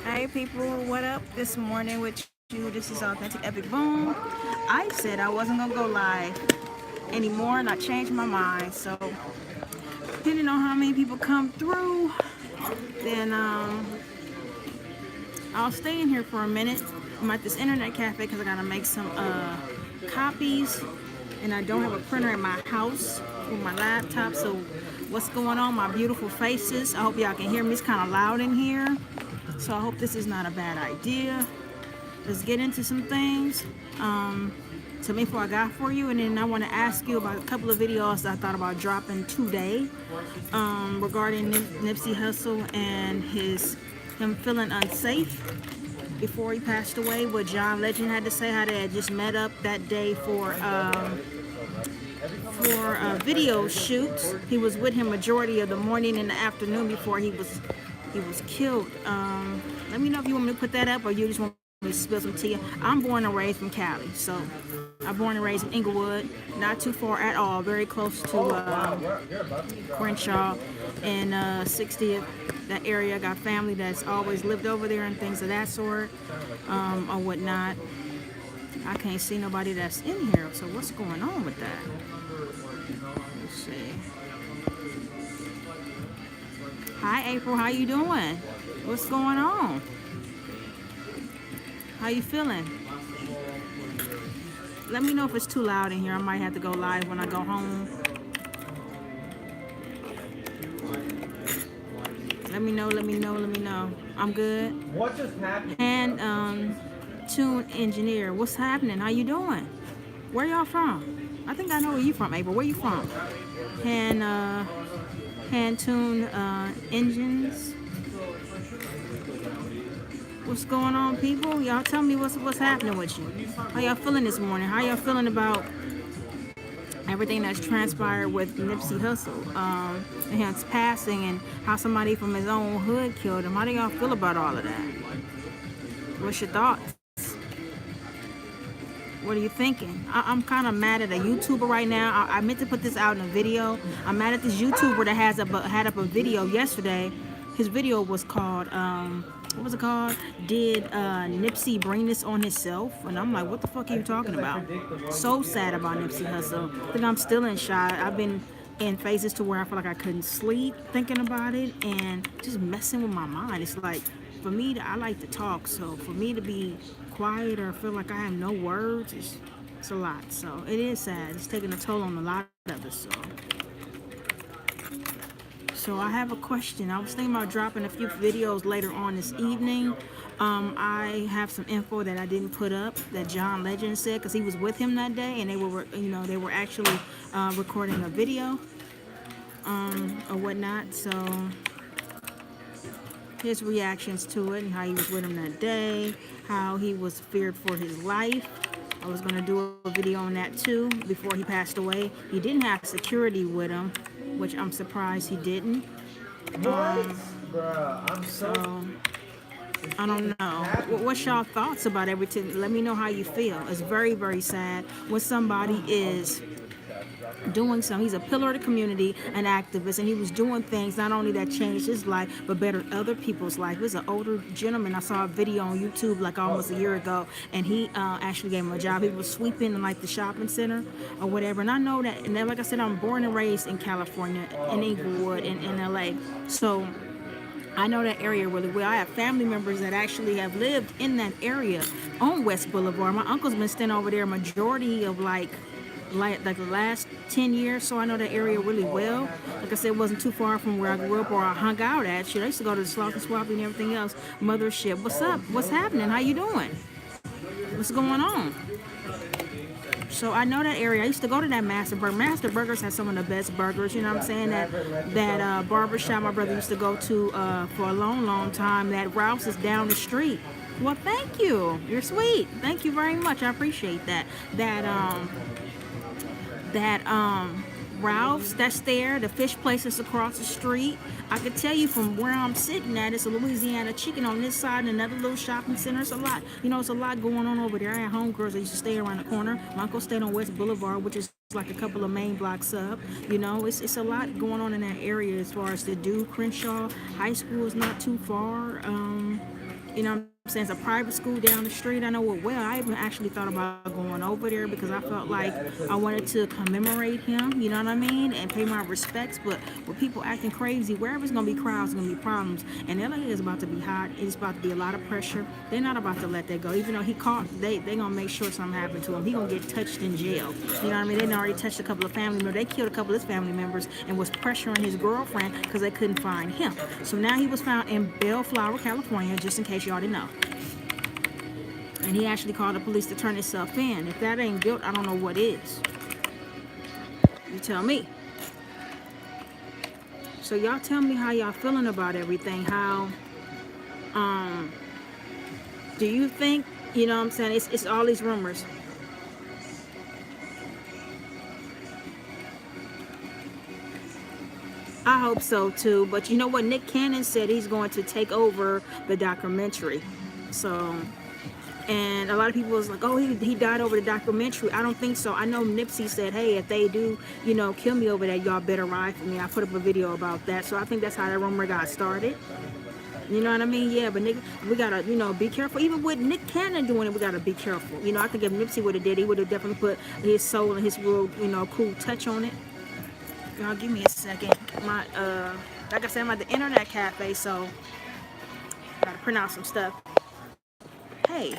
Hey people, what up? This morning with you. This is Authentic Epic Boom. I said I wasn't gonna go live anymore and I changed my mind. So depending on how many people come through, then I'll stay in here for a minute. I'm at this internet cafe because I gotta make some copies and I don't have a printer in my house with my laptop. So what's going on? My beautiful faces. I hope y'all can hear me. It's kind of loud in here. So I hope this is not a bad idea. Let's get into some things. Some info I got for you, and then I want to ask you about a couple of videos I thought about dropping today regarding Nipsey Hussle and him feeling unsafe before he passed away. What John Legend had to say, how they had just met up that day for video shoots. He was with him majority of the morning and the afternoon before he was killed. Let me know if you want me to put that up or you just want me to spill some tea. I'm born and raised from Cali, so I'm born and raised in Inglewood, not too far at all, very close to Crenshaw and 60th, that area. I got family that's always lived over there and things of that sort, or whatnot. I can't see nobody that's in here, so what's going on with that? Let's see. Hi April, how you doing? What's going on? How you feeling? Let me know if it's too loud in here. I might have to go live when I go home. Let me know. I'm good. What just happened? And tune engineer, what's happening? How you doing? Where y'all from? I think I know where you from, April. Where you from? Hand tune engines. What's going on, people? Y'all tell me what's happening with you. How y'all feeling this morning? How y'all feeling about everything that's transpired with Nipsey Hussle and his passing and how somebody from his own hood killed him? How do y'all feel about all of that? What's your thoughts? What are you thinking? I'm kind of mad at a YouTuber right now. I meant to put this out in a video. I'm mad at this YouTuber that had up a video yesterday. His video was called, what was it called? Did Nipsey bring this on himself? And I'm like, what the fuck are you talking about? So sad about Nipsey Hussle. I think I'm still in shock. I've been in phases to where I feel like I couldn't sleep thinking about it and just messing with my mind. It's like, for me, I like to talk. So for me to be quiet or feel like I have no words, it's a lot. So it is sad. It's taking a toll on a lot of us. So I have a question. I was thinking about dropping a few videos later on this evening. I have some info that I didn't put up that John Legend said because he was with him that day and they were actually recording a video or whatnot. So his reactions to it and how he was with him that day, how he was feared for his life. I was going to do a video on that too before he passed away. He didn't have security with him, which I'm surprised he didn't. What? Bruh, I'm so... I don't know. What's y'all thoughts about everything? Let me know how you feel. It's very, very sad when somebody is doing something. He's a pillar of the community, an activist, and he was doing things not only that changed his life, but bettered other people's life. He was an older gentleman. I saw a video on YouTube like almost a year ago, and he actually gave him a job. He was sweeping in like the shopping center or whatever. And I know that, and then, like I said, I'm born and raised in California, in Inglewood, in LA. So I know that area really well. I have family members that actually have lived in that area on West Boulevard. My uncle's been staying over there majority of like the last 10 years, so I know that area really well. Like I said, it wasn't too far from where I grew up or I hung out at. Shit, I used to go to the Sloth and Swap and everything else. Mothership. What's up? What's happening? How you doing? What's going on? So I know that area. I used to go to that Master Burger. Master Burgers has some of the best burgers. You know what I'm saying? That barbershop my brother used to go to for a long, long time. That Ralph's is down the street. Well, thank you. You're sweet. Thank you very much. I appreciate that. That Ralph's that's there, the fish place that's across the street. I could tell you from where I'm sitting at, it's a Louisiana Chicken on this side and another little shopping center. It's a lot, it's a lot going on over there. I had homegirls that used to stay around the corner. My uncle stayed on West Boulevard, which is like a couple of main blocks up. It's a lot going on in that area as far as to do. Crenshaw High School is not too far. You know what I'm saying? It's a private school down the street. I know it well. I even actually thought about going over there because I felt like I wanted to commemorate him, you know what I mean? And pay my respects. But with people acting crazy, wherever it's going to be crowds, it's going to be problems. And LA is about to be hot. It's about to be a lot of pressure. They're not about to let that go. Even though he caught, they going to make sure something happened to him. He going to get touched in jail. You know what I mean? They already touched a couple of family members. They killed a couple of his family members and was pressuring his girlfriend because they couldn't find him. So now he was found in Bellflower, California, just in case y'all didn't know. And he actually called the police to turn himself in. If that ain't guilt, I don't know what is. You tell me. So y'all tell me how y'all feeling about everything. How, do you think, you know what I'm saying, it's all these rumors. I hope so too. But you know what? Nick Cannon said he's going to take over the documentary. So... And a lot of people was like, oh, he died over the documentary. I don't think so. I know Nipsey said, hey, if they do, you know, kill me over that, y'all better ride for me. I put up a video about that. So I think that's how that rumor got started. You know what I mean? Yeah, but nigga, we gotta, you know, be careful. Even with Nick Cannon doing it, we gotta be careful. You know, I think if Nipsey would have did it, he would have definitely put his soul and his real, you know, cool touch on it. Y'all give me a second. My, like I said, I'm at the internet cafe, so gotta print out some stuff. Hey,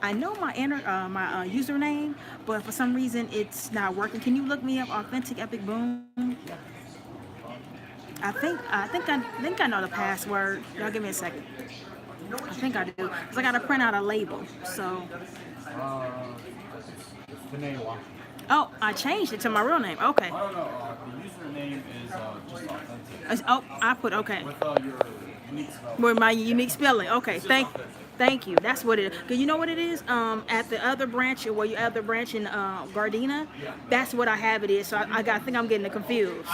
I know my username, but for some reason it's not working. Can you look me up, Authentic Epic Boom? I think I know the password. Y'all give me a second. I think I do, cause I gotta print out a label. So. The name. Oh, I changed it to my real name. Okay. I don't know. The username is just Authentic. Oh, I put okay. With your unique spelling. With my unique spelling. Okay, thank you. That's what it is. Cause you know what it is? At the other branch, or your other branch in Gardena, that's what I have it is. So I think I'm getting it confused.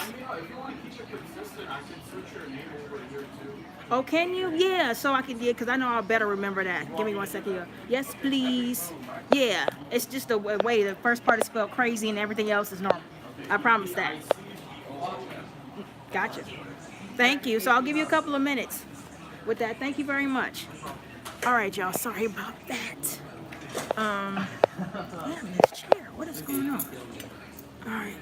Oh, can you? Yeah, so I can, yeah, because I know I'll better remember that. Give me 1 second here. Yes, please. Yeah, it's just the way the first part is spelled crazy and everything else is normal. I promise that. Gotcha. Thank you. So I'll give you a couple of minutes with that. Thank you very much. All right, y'all. Sorry about that. Damn, this chair. What is going on? All right.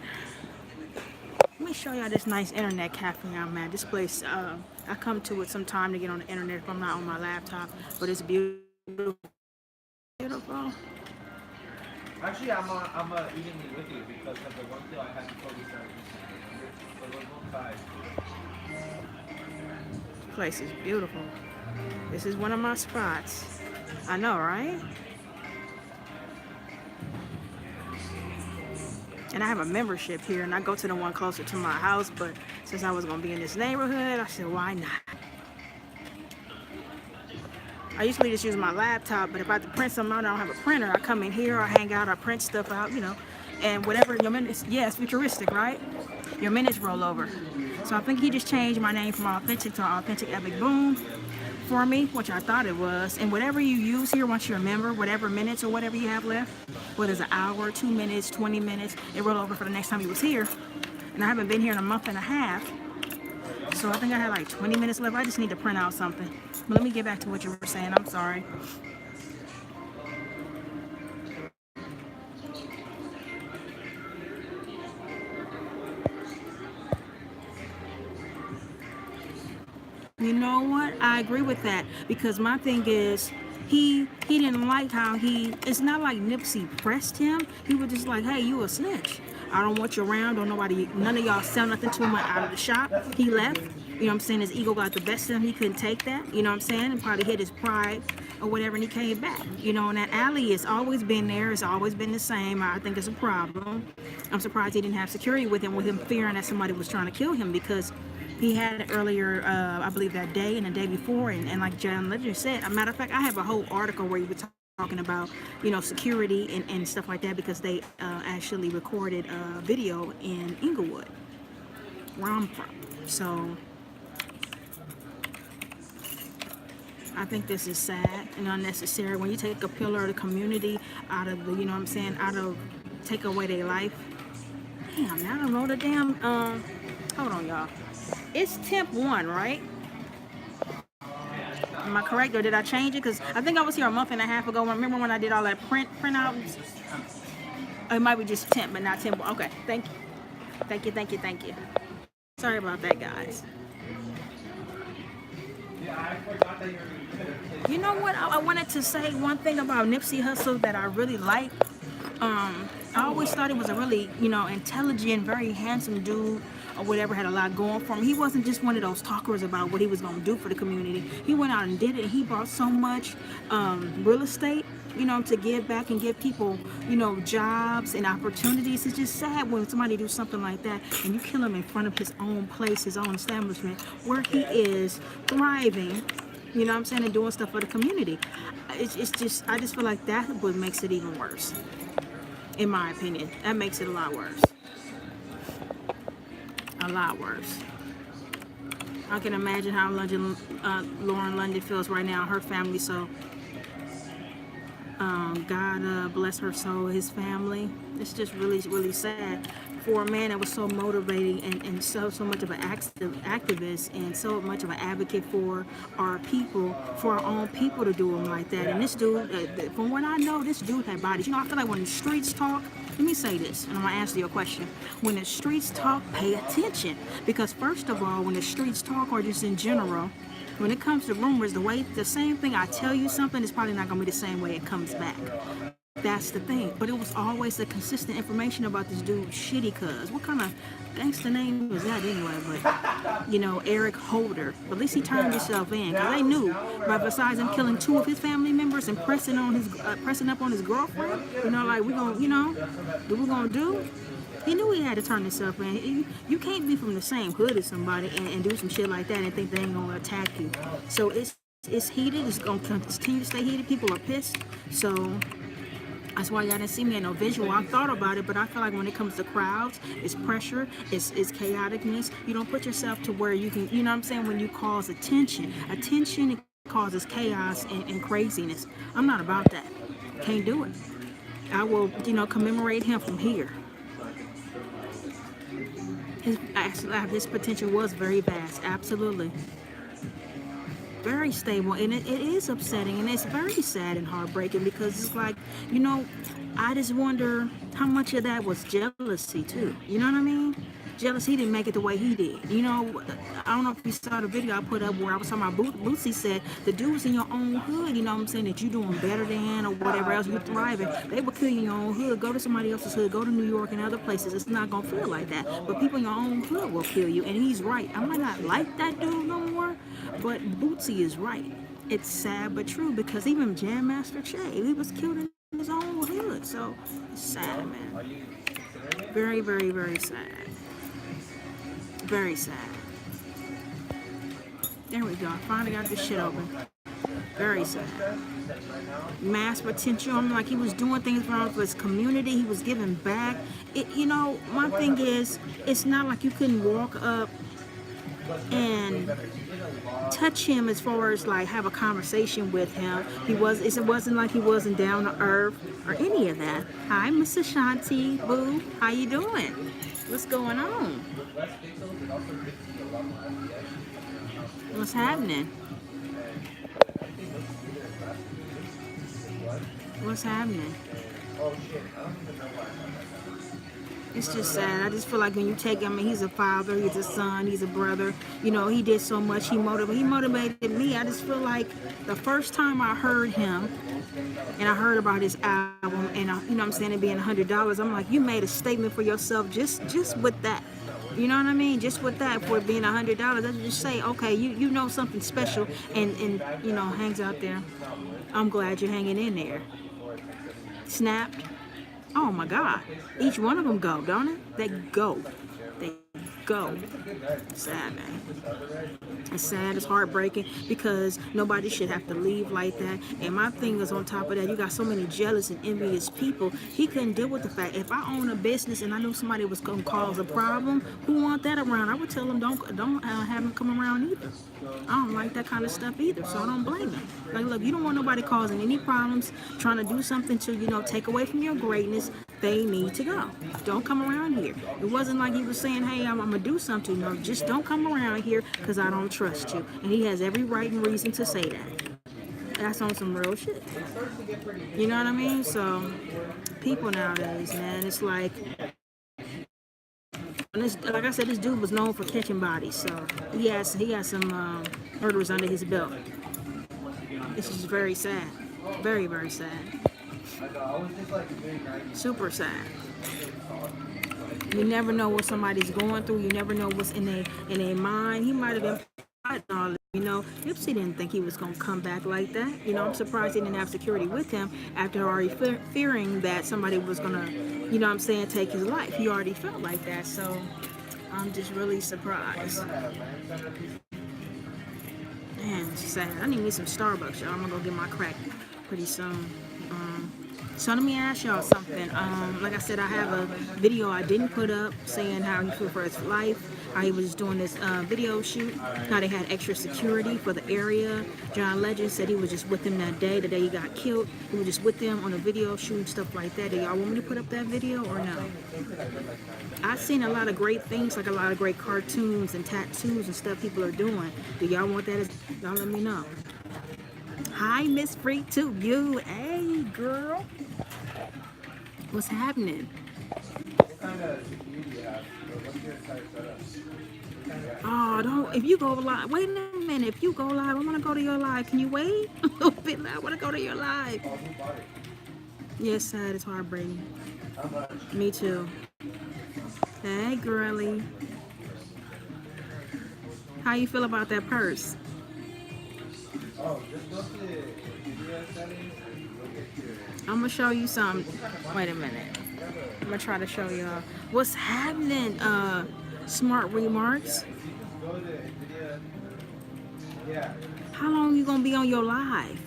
Let me show y'all this nice internet cafe I'm at. This place, I come to it sometime to get on the internet if I'm not on my laptop, but it's beautiful. Beautiful. Actually, I'm eating it with you because of the one kill I had before we started. Place is beautiful. This is one of my spots. I know, right? And I have a membership here, and I go to the one closer to my house, but since I was going to be in this neighborhood, I said, why not? I usually just use my laptop, but if I have to print something out, I don't have a printer. I come in here, I hang out, I print stuff out, you know, and whatever your minutes, yeah, it's futuristic, right? Your minutes roll over. So I think he just changed my name from Authentic to Authentic Epic Boom for me, which I thought it was. And whatever you use here, once you remember, whatever minutes or whatever you have left, whether it's an hour, 2 minutes, 20 minutes, it rolled over for the next time you was here. And I haven't been here in a month and a half. So I think I had like 20 minutes left. I just need to print out something. But let me get back to what you were saying. I'm sorry. You know what? I agree with that, because my thing is he didn't like how it's not like Nipsey pressed him. He was just like, hey, you a snitch. I don't want you around. Don't none of y'all sell nothing to him out of the shop. He left. You know what I'm saying? His ego got the best of him. He couldn't take that. You know what I'm saying? And probably hit his pride or whatever, and he came back. You know, and that alley has always been there. It's always been the same. I think it's a problem. I'm surprised he didn't have security with him fearing that somebody was trying to kill him, because he had it earlier, I believe that day and the day before, and like John Legend said, a matter of fact, I have a whole article where he was talking about, you know, security and stuff like that, because they actually recorded a video in Inglewood, where I'm from. So I think this is sad and unnecessary. When you take a pillar of the community out of the, you know what I'm saying, take away their life. Damn, now I wrote a damn, hold on, y'all. It's temp 1, right? Am I correct, or did I change it? Because I think I was here a month and a half ago. Remember when I did all that print out? Oh, it might be just temp, but not temp. Okay, thank you. Thank you, thank you, thank you. Sorry about that, guys. You know what? I wanted to say one thing about Nipsey Hussle that I really like. I always thought he was a really, intelligent, very handsome dude or whatever, had a lot going for him. He wasn't just one of those talkers about what he was going to do for the community. He went out and did it. He bought so much real estate, to give back and give people, jobs and opportunities. It's just sad when somebody do something like that and you kill him in front of his own place, his own establishment, where he is thriving, and doing stuff for the community. It's just, I just feel like that what makes it even worse. In my opinion, that makes it a lot worse. A lot worse. I can imagine how Lauren London feels right now, her family. So, God bless her soul, his family. It's just really, really sad for a man that was so motivating and so much of an activist and so much of an advocate for our people, for our own people, to do him like that. And this dude, from what I know, this dude had bodies. I feel like when the streets talk, let me say this, and I'm going to answer your question. When the streets talk, pay attention. Because first of all, when the streets talk, or just in general, when it comes to rumors, the same thing I tell you something is probably not going to be the same way it comes back. That's the thing. But it was always the consistent information about this dude, Shitty Cuz. What kind of gangster name was that anyway? But, Eric Holder. But at least he turned himself in. Because they knew, but besides him killing 2 of his family members and pressing up on his girlfriend, we gonna, what we gonna do? He knew he had to turn himself in. You can't be from the same hood as somebody and do some shit like that and think they ain't gonna attack you. So it's heated. It's gonna continue to stay heated. People are pissed. So that's why y'all didn't see me in no visual. I thought about it, but I feel like when it comes to crowds, it's pressure, it's chaoticness. You don't put yourself to where you can, when you cause attention. Attention, it causes chaos and craziness. I'm not about that. Can't do it. I will, commemorate him from here. His potential was very vast, absolutely. Very stable, and it is upsetting, and it's very sad and heartbreaking, because it's like, I just wonder how much of that was jealousy too. You know what I mean? Jealousy, he didn't make it the way he did. I don't know if you saw the video I put up where I was talking about Bootsy said the dudes in your own hood, that you doing better than or whatever else, you're thriving. They will kill you in your own hood. Go to somebody else's hood. Go to New York and other places. It's not going to feel like that. But people in your own hood will kill you. And he's right. I might not like that dude no more, but Bootsy is right. It's sad but true, because even Jam Master Che, he was killed in his own hood. So it's sad, man. Very, very, very sad. Very sad. There we go. I finally got this shit open. Very sad. Mass potential. I'm like, he was doing things for his community. He was giving back. My thing is, it's not like you couldn't walk up and touch him as far as like have a conversation with him. It wasn't like he wasn't down to earth or any of that. Hi, Miss Ashanti. Boo. How you doing? What's going on? What's happening? What's happening? It's just sad. I just feel like when you take him, he's a father, he's a son, he's a brother. He did so much. He motivated me. I just feel like the first time I heard him and I heard about his album, and it being $100, I'm like, you made a statement for yourself just with that. You know what I mean? Just with that, for it being $100, let's just say, okay, you know something special, and hangs out there. I'm glad you're hanging in there. Snap. Oh my God. Each one of them go, don't it? They go. Sad, man. It's sad, it's heartbreaking, because nobody should have to leave like that. And my thing is, on top of that, you got so many jealous and envious people. He couldn't deal with the fact, if I own a business and I knew somebody was going to cause a problem, who want that around? I would tell them, don't have them come around either. I don't like that kind of stuff either, so I don't blame them. Like, look, you don't want nobody causing any problems, trying to do something to, take away from your greatness. they need to go. Don't come around here. It wasn't like he was saying, hey, I'm gonna do something. No, just don't come around here because I don't trust you. And he has every right and reason to say that. That's on some real shit. You know what I mean? So people nowadays, man, it's like, and this, like I said, this dude was known for catching bodies, so he has some murderers under his belt. This is very sad, very very sad, super sad. You never know what somebody's going through. You never know what's in their mind. He might have been fighting all. You know, Nipsey didn't think he was going to come back like that. You know, I'm surprised he didn't have security with him after already fearing that somebody was going to, you know what I'm saying, take his life. He already felt like that, so I'm just really surprised. Man, it's sad. I need me some Starbucks, y'all. I'm going to go get my crack pretty soon. So let me ask y'all something. Like I said, I have a video I didn't put up saying how he flew for his life, how he was just doing this video shoot, how they had extra security for the area. John Legend said he was just with him that day, the day he got killed. He was just with them on a video shoot, stuff like that. Do y'all want me to put up that video or no? I've seen a lot of great things, like a lot of great cartoons and tattoos and stuff people are doing. Do y'all want that? Y'all let me know. Hi, Miss Freak to you. Hey, girl. What's happening? What kind of CPU do you have? Or what's your entire setup? Oh, don't. If you go live, wait a minute. If you go live, I want to go to your live. Can you wait a little bit? I want to go to your live. Oh, who bought it? Yes, sad. It's heartbreaking. How much? Me too. Hey, girly. How you feel about that purse? Oh, just go to video settings and look at your... I'm gonna show you some. Wait a minute. I'm gonna try to show y'all what's happening. Smart remarks. Go to video. Yeah. How long you gonna be on your live?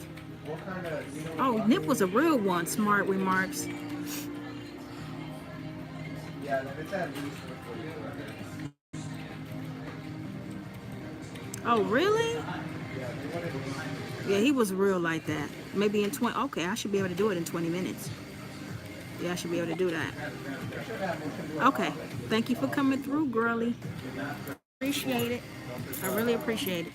What kind of... You know, Oh, Nip was a real one. Smart remarks. yeah, then it's at least 44. Oh, really? Yeah, they wanted to... Yeah, he was real like that. Maybe in 20. Okay, I should be able to do it in 20 minutes. Yeah, I should be able to do that. Okay, thank you for coming through, girly. Appreciate it. I really appreciate it.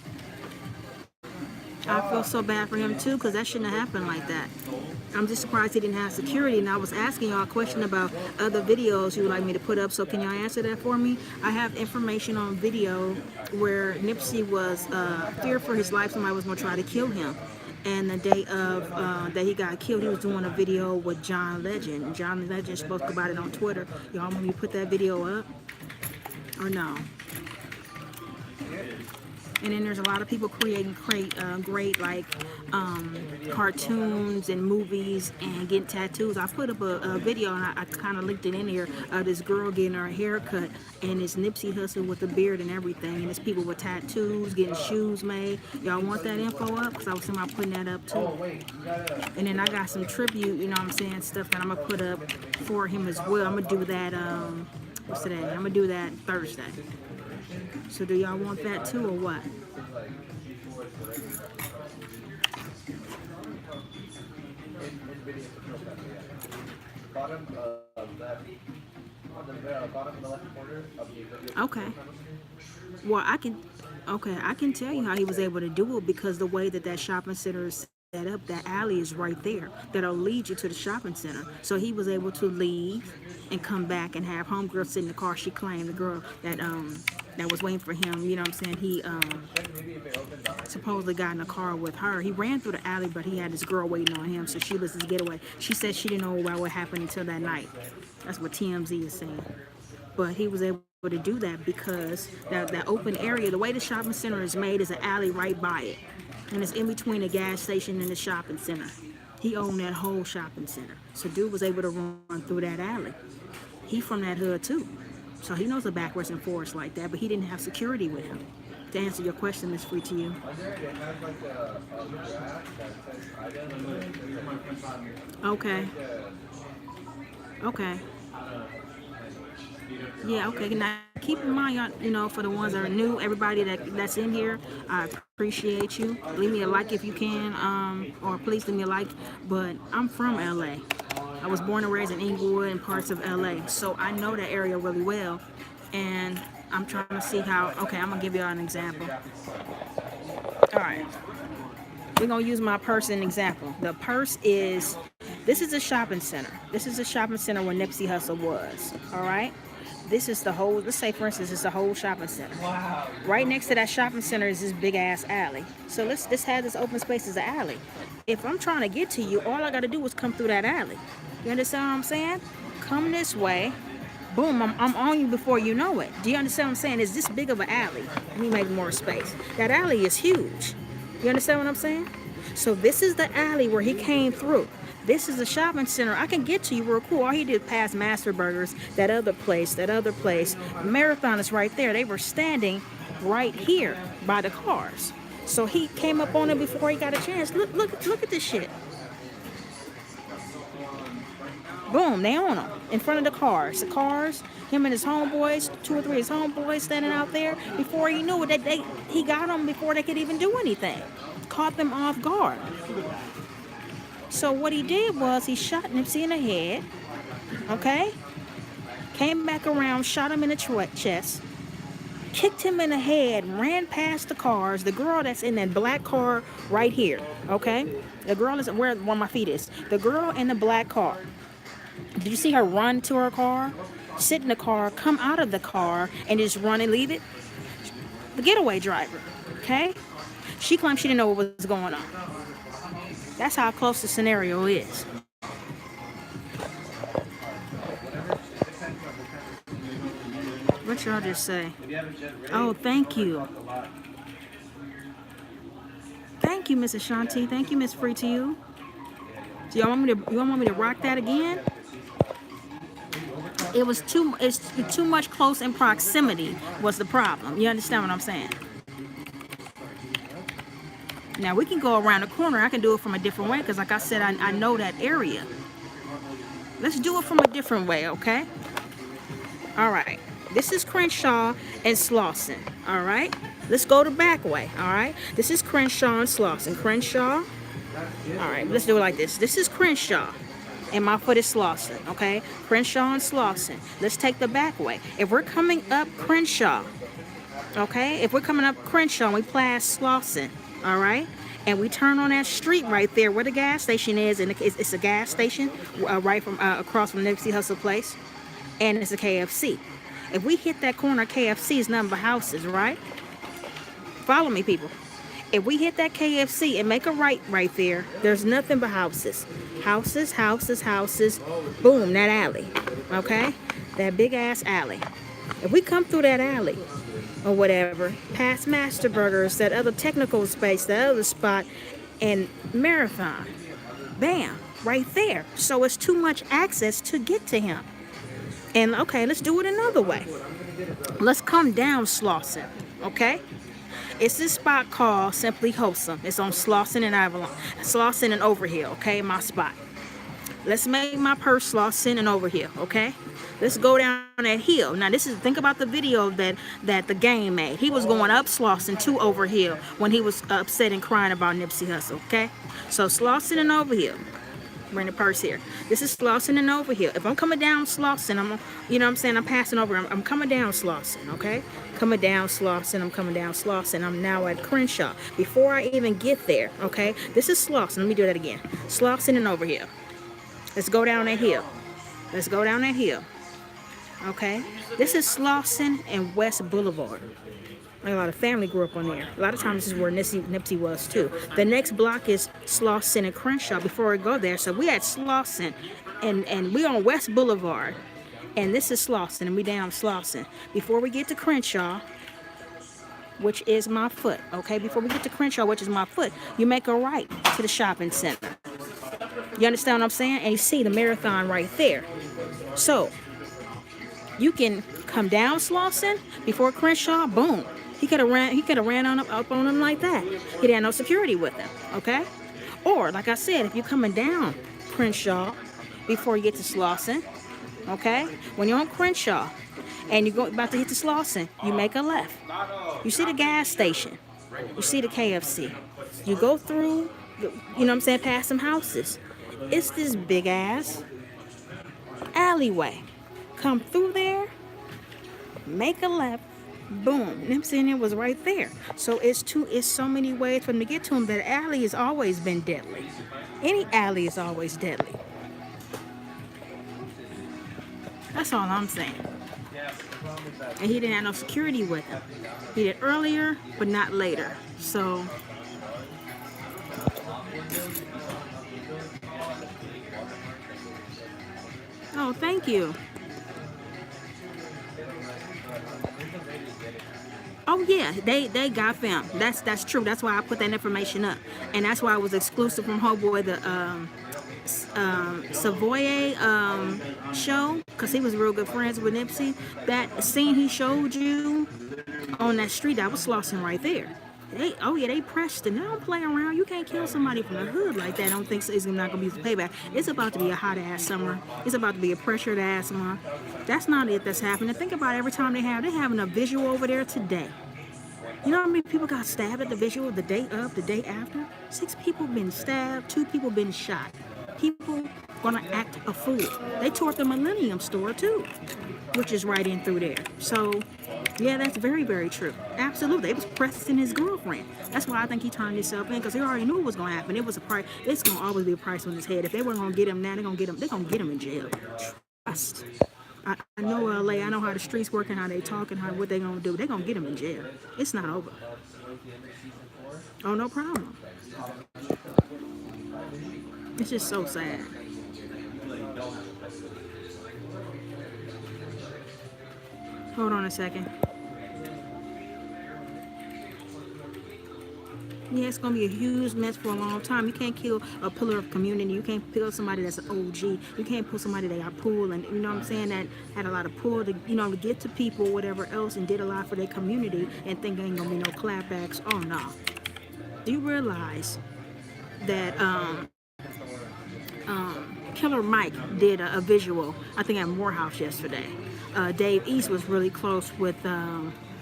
I feel so bad for him too, because that shouldn't have happened like that. I'm just surprised he didn't have security, and I was asking y'all a question about other videos you would like me to put up, so can y'all answer that for me? I have information on video where Nipsey was feared for his life. Somebody was going to try to kill him. And the day of that he got killed, he was doing a video with John Legend. And John Legend spoke about it on Twitter. Y'all want me to put that video up or no? And then there's a lot of people creating great like cartoons and movies and getting tattoos. I put up a video and I kind of linked it in here of this girl getting her haircut, and it's Nipsey Hussle with a beard and everything, and it's people with tattoos getting shoes made. Y'all want that info up? Because I was thinking about putting that up too. And then I got some tribute, you know what I'm saying, stuff that I'm gonna put up for him as well. I'm gonna do that what's today? I'm gonna do that Thursday. So do y'all want that too or what? Okay. Well, I can tell you how he was able to do it, because the way that shopping center is set up, that alley is right there. That'll lead you to the shopping center. So he was able to leave and come back and have homegirl sit in the car. She claimed, the girl that was waiting for him, you know what I'm saying, he supposedly got in a car with her. He ran through the alley, but he had this girl waiting on him, so she was his getaway. She said she didn't know about what happened until that night. That's what TMZ is saying. But he was able to do that because that open area, the way the shopping center is made, is an alley right by it. And it's in between the gas station and the shopping center. He owned that whole shopping center. So dude was able to run through that alley. He from that hood too. So he knows the backwards and forwards like that, but he didn't have security with him. To answer your question, Miss Free to you. Okay. Okay. Yeah, okay. Now keep in mind, you know, for the ones that are new, everybody that's in here, I appreciate you. Leave me a like if you can, or please leave me a like. But I'm from LA. I was born and raised in Inglewood and parts of LA, so I know that area really well. And I'm trying to see how. Okay, I'm gonna give you an example. All right, we're gonna use my purse as an example. The purse is. This is a shopping center. This is a shopping center where Nipsey Hussle was. All right. This is the whole. Let's say, for instance, it's the whole shopping center. Wow. Right next to that shopping center is this big ass alley. So let's have this open space as an alley. If I'm trying to get to you, all I gotta do is come through that alley. You understand what I'm saying? Come this way. Boom, I'm on you before you know it. Do you understand what I'm saying? It's this big of an alley. Let me make more space. That alley is huge. You understand what I'm saying? So this is the alley where he came through. This is a shopping center. I can get to you real cool. All he did pass Master Burgers, that other place. Marathon is right there. They were standing right here by the cars. So he came up on it before he got a chance. Look at this shit. Boom, they on him in front of the cars. The cars, him and his homeboys, 2 or 3 of his homeboys standing out there. Before he knew it, he got them before they could even do anything. Caught them off guard. So what he did was he shot Nipsey in the head, okay? Came back around, shot him in the chest, kicked him in the head, ran past the cars. The girl that's in that black car right here, okay? The girl is where one of my feet is. The girl in the black car. Did you see her run to her car, sit in the car, come out of the car, and just run and leave it? The getaway driver, okay? She claimed she didn't know what was going on. That's how close the scenario is. What y'all just say? Oh, thank you. Thank you, Miss Ashanti. Thank you, Miss Free to You. So y'all want me to rock that again? It's too much close in proximity was the problem. You understand what I'm saying? Now we can go around the corner. I can do it from a different way because like I said, I know that area. Let's do it from a different way, okay? All right. This is Crenshaw and Slauson, all right? Let's go the back way, all right? This is Crenshaw and Slauson. Crenshaw. All right, let's do it like this. This is Crenshaw and my foot is Slauson, okay? Crenshaw and Slauson. Let's take the back way. If we're coming up Crenshaw, okay? If we're coming up Crenshaw and we pass Slauson, all right, and we turn on that street right there where the gas station is, and it's a gas station right from across from Nipsey Hussle place, and it's a KFC. If we hit that corner, KFC is nothing but houses, right? Follow me, people. If we hit that KFC and make a right there, there's nothing but houses. Houses, houses, houses. Boom, that alley, okay? That big ass alley. If we come through that alley, or whatever, past Master Burgers, that other technical space, that other spot, and Marathon. Bam, right there. So it's too much access to get to him. And okay, let's do it another way. Let's come down Slauson, okay? It's this spot called Simply Wholesome. It's on Slauson and Avalon, Slauson and Overhill, okay, my spot. Let's make my purse Slauson and Overhill, okay? Let's go down that hill. Now think about the video that the game made. He was going up Slauson to Overhill when he was upset and crying about Nipsey Hussle, okay? So Slauson and Overhill. Bring the purse here. This is Slauson and Overhill. If I'm coming down Slauson, I'm passing over. I'm coming down Slauson, okay? Coming down Slauson, I'm coming down Slauson. I'm now at Crenshaw. Before I even get there, okay? This is Slauson. Let me do that again. Slauson and Overhill. Let's go down that hill. Let's go down that hill. Okay? This is Slauson and West Boulevard. A lot of family grew up on there. A lot of times this is where Nipsey was too. The next block is Slauson and Crenshaw before we go there. So we at Slauson and we on West Boulevard. And this is Slauson and we down Slauson. Before we get to Crenshaw, which is my foot, okay? Before we get to Crenshaw, which is my foot, you make a right to the shopping center. You understand what I'm saying? And you see the Marathon right there. So you can come down Slauson before Crenshaw, boom. He could have ran up on him like that. He had no security with him, okay? Or, like I said, if you're coming down Crenshaw before you get to Slauson, okay? When you're on Crenshaw and you're about to hit the Slauson, you make a left. You see the gas station. You see the KFC. You go through, past some houses. It's this big ass alleyway. Come through there, make a left, boom. Nipsey and it was right there. So it's so many ways for them to get to him. That alley has always been deadly. Any alley is always deadly. That's all I'm saying. And he didn't have no security with him. He did earlier, but not later. So oh, thank you. Oh yeah, they got film. That's true. That's why I put that information up, and that's why it was exclusive from Homeboy, the Savoy show, because he was real good friends with Nipsey. That scene he showed you on that street, that was Slauson right there. They pressed it. They don't play around. You can't kill somebody from the hood like that. I don't think so. It's not gonna be the payback. It's about to be a hot ass summer. It's about to be a pressured ass month. That's not it that's happening. Think about it, every time they're having a visual over there today. You know how many people got stabbed at the visual the day of, the day after? 6 people been stabbed, 2 people been shot. People gonna act a fool. They tore up the Millennium store too, which is right in through there. So yeah, that's very, very true. Absolutely. It was pressing his girlfriend. That's why I think he turned himself in, because he already knew what was going to happen. It was a price. It's going to always be a price on his head. If they weren't going to get him now, they're going to get him in jail. Trust. I know LA. I know how the streets work and how they talk and what they're going to do. They're going to get him in jail. It's not over. Oh, no problem. It's just so sad. Hold on a second. Yeah, it's going to be a huge mess for a long time. You can't kill a pillar of community. You can't kill somebody that's an OG. You can't pull somebody that got pulled, and you know what I'm saying, that had a lot of pull to, to get to people, whatever else, and did a lot for their community, and think ain't going to be no clapbacks. Oh, no. Do you realize that Killer Mike did a visual, I think at Morehouse yesterday. Dave East was really close with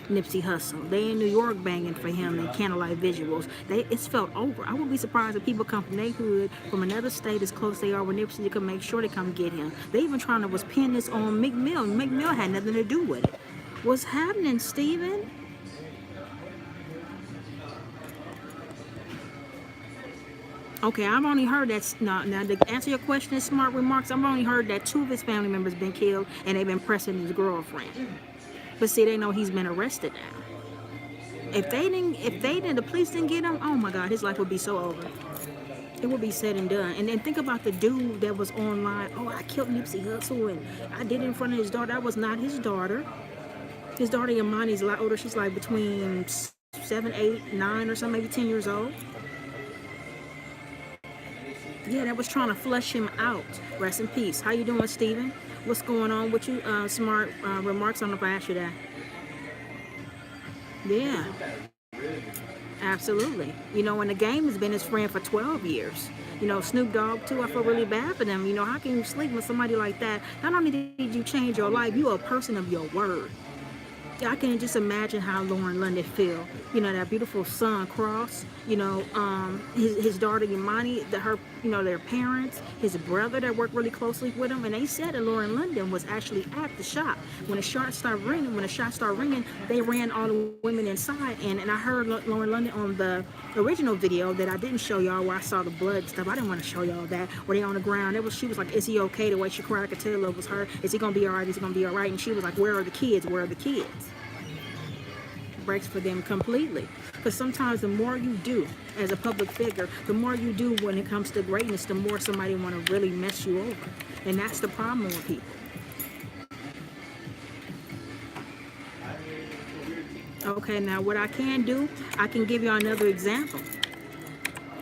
Nipsey Hussle. They in New York banging for him and candlelight visuals. It's felt over. I wouldn't be surprised if people come from their hood, from another state as close they are with Nipsey, they can make sure they come get him. They even trying to pin this on Meek Mill. Meek Mill had nothing to do with it. What's happening, Steven? Okay, I've only heard that. Now to answer your question in smart remarks, I've only heard that 2 of his family members been killed and they've been pressing his girlfriend. But see, they know he's been arrested now. If the police didn't get him, oh my God, his life would be so over. It would be said and done. And then think about the dude that was online. Oh, I killed Nipsey Hussle and I did it in front of his daughter. That was not his daughter. His daughter Imani's a lot older. She's like between 7, 8, 9 or something, maybe 10 years old. Yeah, that was trying to flush him out. Rest in peace. How you doing, Steven? What's going on with you? Smart remarks. I don't know if I asked you that. Yeah. Absolutely. And the game has been his friend for 12 years. Snoop Dogg too, I feel really bad for them. How can you sleep with somebody like that? Not only did you change your life, you are a person of your word. I can just imagine how Lauren London feel. That beautiful son, Cross. His daughter Imani, their parents, his brother that worked really closely with him, and they said that Lauren London was actually at the shop when the shots started ringing. They ran all the women inside, and I heard Lauren London on the original video that I didn't show y'all, where I saw the blood and stuff. I didn't want to show y'all that. Where they on the ground, she was like, "Is he okay?" The way she cried, I could tell it was her. Is he gonna be all right? Is he gonna be all right? And she was like, "Where are the kids? Where are the kids?" Breaks for them completely. Because sometimes the more you do as a public figure, the more you do when it comes to greatness, the more somebody want to really mess you over. And that's the problem with people. Okay, now what I can do, I can give you another example.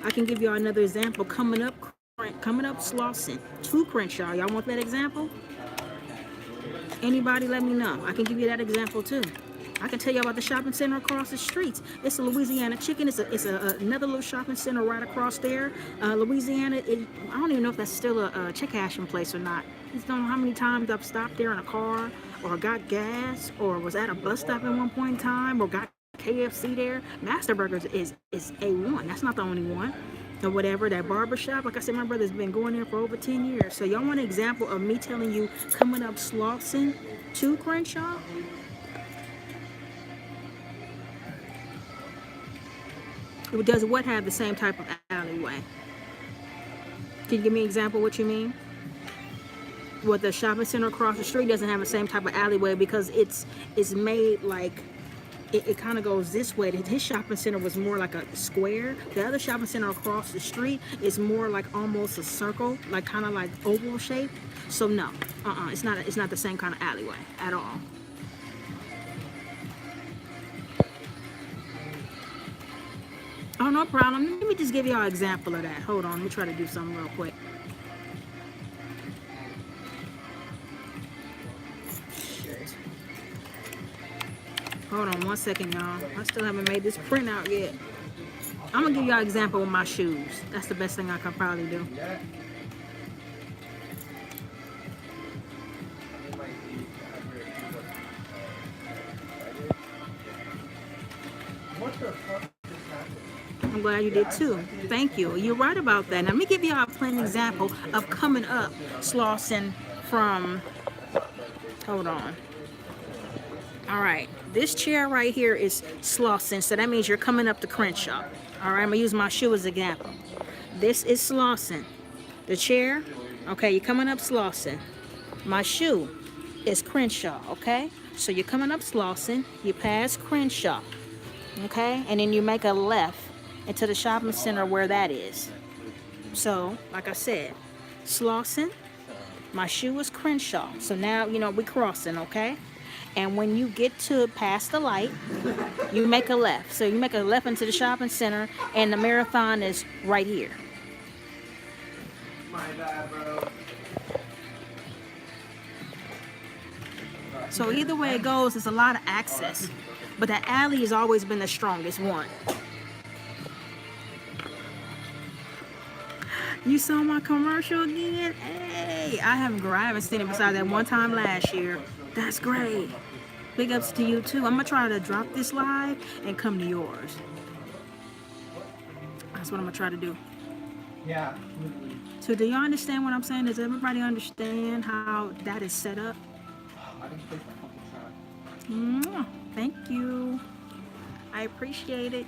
Coming up Slauson to Crenshaw. Y'all want that example? Anybody let me know. I can give you that example too. I can tell you about the shopping center across the streets. It's a Louisiana Chicken. It's another little shopping center right across there. Louisiana, I don't even know if that's still a check cashing place or not. I don't know how many times I've stopped there in a car or got gas or was at a bus stop at one point in time or got KFC there. Master Burgers is A1. That's not the only one. or whatever, that barber shop. Like I said, my brother's been going there for over 10 years. So y'all want an example of me telling you coming up Slauson to Crenshaw? Does what have the same type of alleyway? Can you give me an example what you mean? What the shopping center across the street doesn't have the same type of alleyway because it's made like it kind of goes this way. His shopping center was more like a square. The other shopping center across the street is more like almost a circle, like kind of like oval shaped. So no, it's not the same kind of alleyway at all. Oh, no problem. Let me just give y'all an example of that. Hold on, let me try to do something real quick. Hold on one second, y'all. I still haven't made this print out yet. I'm gonna give y'all an example with my shoes. That's the best thing I can probably do. What the fuck is happening? I'm glad you did too. Thank you. You're right about that. Now, let me give y'all a plain example of coming up Slauson from, hold on. All right, this chair right here is Slauson, so that means you're coming up to Crenshaw. All right, I'm gonna use my shoe as an example. This is Slauson. The chair, okay, you're coming up Slauson. My shoe is Crenshaw, okay? So you're coming up Slauson, you pass Crenshaw, okay? And then you make a left into the shopping center where that is. So, like I said, Slauson, my shoe is Crenshaw. So now, you know, we're crossing, okay? And when you get to past the light, you make a left. So you make a left into the shopping center, and the marathon is right here. My bad, bro. So either way it goes, there's a lot of access. But that alley has always been the strongest one. You saw my commercial again? Hey, I haven't seen it besides that one time last year. That's great. Big ups to you too. I'm gonna try to drop this live and come to yours. That's what I'm gonna try to do. Yeah. So do y'all understand what I'm saying? Does everybody understand how that is set up? I didn't take my fucking shot. Thank you. I appreciate it.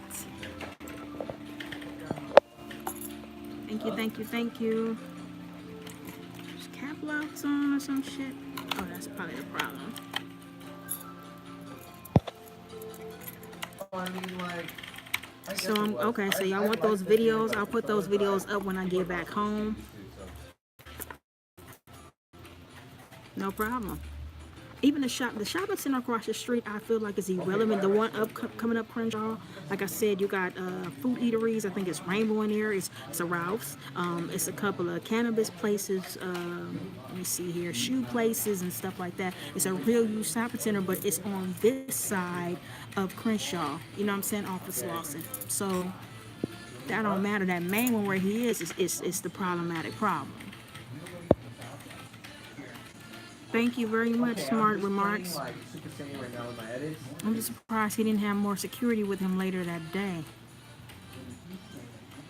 Thank you, thank you, thank you. Is cap locks on or some shit? Oh, that's probably the problem. I mean, like, I guess So it I'm was. okay. So y'all I want those liked it. videos? I'll put those videos up when I get back home. No problem. Even the shopping center across the street, I feel like is irrelevant. The one coming up Crenshaw, like I said, you got food eateries. I think it's Rainbow in there. It's a Ralph's. It's a couple of cannabis places. Let me see here, shoe places and stuff like that. It's a real huge shopping center, but it's on this side of Crenshaw. You know what I'm saying? Off of Slauson. So that don't matter. That main one where he is the problematic problem. Thank you very much, smart remarks. Like, super singing right now in my edits. I'm just surprised he didn't have more security with him later that day.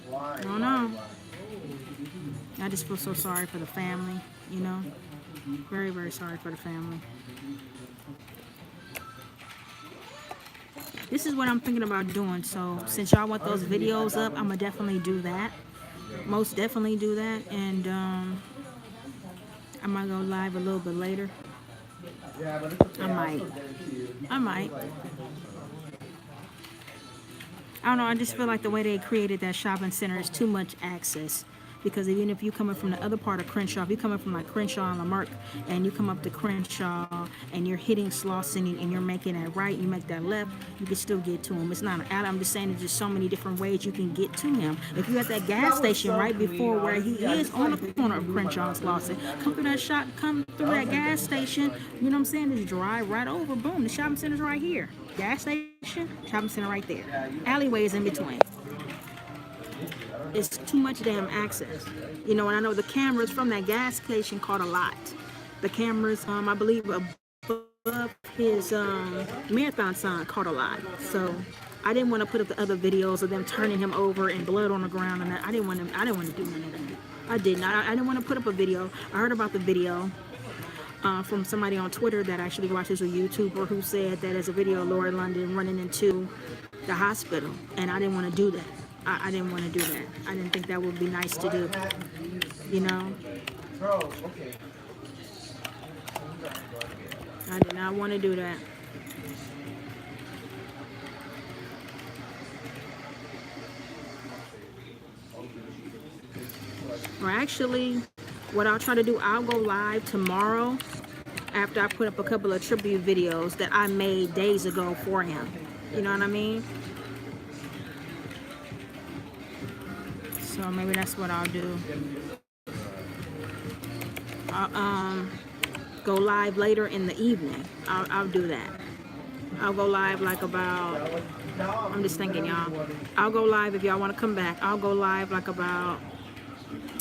Why? I don't know. I just feel so sorry for the family, you know? Very, very sorry for the family. This is what I'm thinking about doing. So since y'all want those videos up, I'm gonna definitely do that. Most definitely do that. And I might go live a little bit later. Yeah, but it's okay. I might. I don't know, I just feel like the way they created that shopping center is too much access. Because even if you're coming from the other part of Crenshaw, if you're coming from like Crenshaw and Lamarck, and you come up to Crenshaw and you're hitting Slauson and you're making that right, you make that left, you can still get to him. It's not an alley. I'm just saying there's just so many different ways you can get to him. If you're at that gas station right before where he is on the corner of Crenshaw and Slauson, come through that gas station, you know what I'm saying? Just drive right over, boom, the shopping center's right here. Gas station, shopping center right there. Alleyways in between. It's too much damn access, you know. And I know the cameras from that gas station caught a lot. The cameras, I believe, above his marathon sign caught a lot. So I didn't want to put up the other videos of them turning him over and blood on the ground, and I didn't want to do none of that. I didn't. I didn't want to put up a video. I heard about the video from somebody on Twitter that actually watches a YouTuber who said that there's a video of Lori London running into the hospital, and I didn't want to do that. I didn't want to do that. I didn't think that would be nice to do, you know. I did not want to do that. Or actually, what I'll try to do, I'll go live tomorrow after I put up a couple of tribute videos that I made days ago for him. You know what I mean? So maybe that's what I'll do. I'll go live later in the evening. I'll do that. I'll go live like about, I'm just thinking, y'all. I'll go live if y'all want to come back. I'll go live like about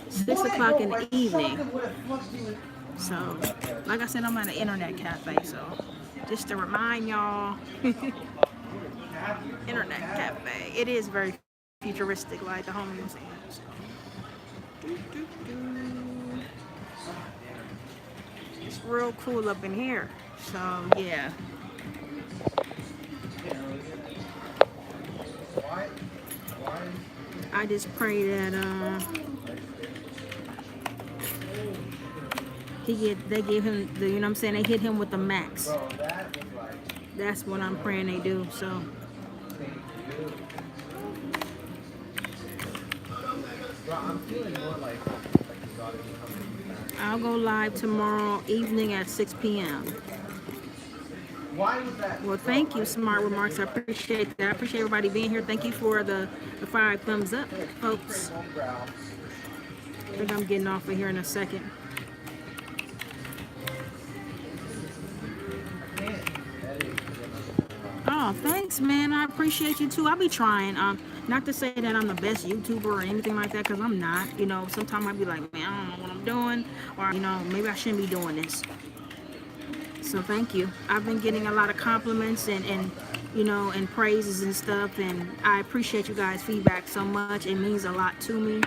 6 o'clock in the evening. So, like I said, I'm at an internet cafe, so just to remind y'all, internet cafe. It is very futuristic, like the home museum. So. It's real cool up in here. So, yeah. I just pray that they give him the, you know what I'm saying, they hit him with the max. That's what I'm praying they do. So I'll go live tomorrow evening at 6 p.m. Well, thank you, Smart Remarks. I appreciate that. I appreciate everybody being here. Thank you for the 5 thumbs up, folks. I think I'm getting off of here in a second. Oh, thanks, man. I appreciate you too. I'll be trying. Not to say that I'm the best YouTuber or anything like that, because I'm not. You know, sometimes I'll be like, man, I don't know what I'm doing, or you know, maybe I shouldn't be doing this. So thank you. I've been getting a lot of compliments and you know, and praises and stuff, and I appreciate you guys' feedback so much. It means a lot to me.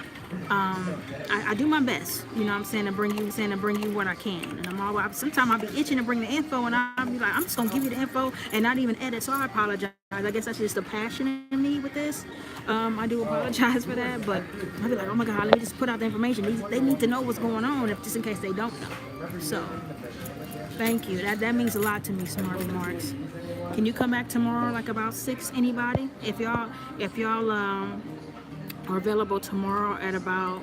I do my best, you know what I'm saying, to bring you what I can. And sometimes I'll be itching to bring the info, and I'll be like, I'm just gonna give you the info and not even edit, so I apologize. I guess that's just the passion in me with this. I do apologize for that, but I'll be like, oh my God, let me just put out the information. They need to know what's going on, just in case they don't know. So thank you. That means a lot to me, Smart Remarks. Can you come back tomorrow, like about 6? Anybody? If y'all are available tomorrow at about,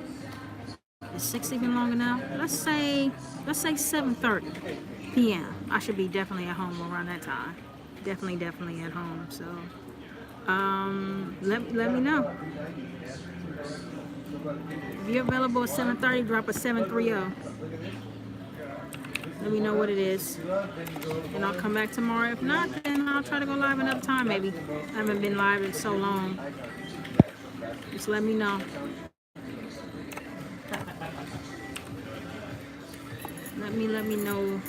is 6 even long enough? Let's say 7:30 p.m. I should be definitely at home around that time. Definitely at home. So let me know. If you're available at 7:30, drop a 730. Let me know what it is, and I'll come back tomorrow. If not, then I'll try to go live another time maybe. I haven't been live in so long. Just let me know. Let me know.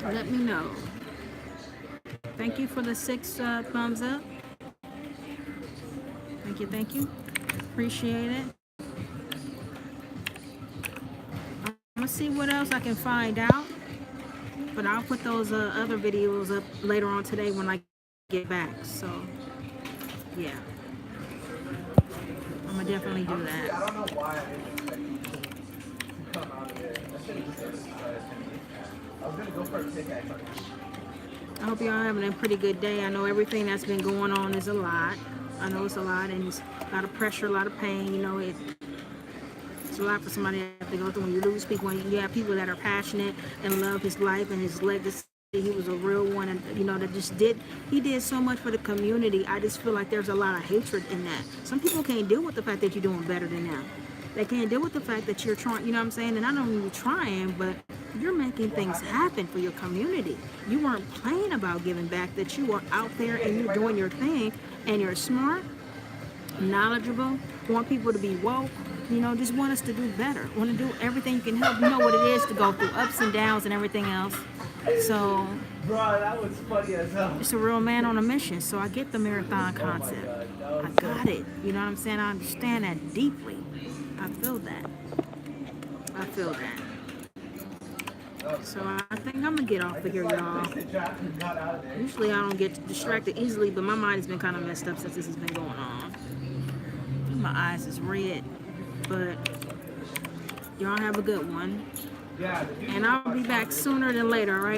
Let me know. Thank you for the 6 thumbs up. Thank you. Appreciate it. I'm gonna see what else I can find out, but I'll put those other videos up later on today when I get back. So yeah, I'm gonna definitely do that. I don't know why I didn't come out of there. I was gonna go for a ticket. I hope y'all having a pretty good day. I know everything that's been going on is a lot. I know it's a lot, and it's a lot of pressure, a lot of pain. You know, it's a lot for somebody to have to go through when you lose people. When you have people that are passionate and love his life and his legacy. He was a real one, and you know, he did so much for the community. I just feel like there's a lot of hatred in that. Some people can't deal with the fact that you're doing better than them. They can't deal with the fact that you're trying, you know what I'm saying? And I don't mean you're trying, but you're making things happen for your community. You weren't playing about giving back, that you are out there and you're doing your thing, and you're smart, knowledgeable, want people to be woke, you know, just want us to do better, want to do everything you can help. You know what it is to go through ups and downs and everything else. So Bro, that was funny as hell. it's a real man on a mission. So I get the marathon concept. I got it. You know what I'm saying? I understand that deeply. I feel that. I feel that. So I think I'm gonna get off of here, y'all. Usually I don't get distracted easily, but my mind has been kind of messed up since this has been going on. My eyes is red, but y'all have a good one. And I'll be back sooner than later, all right?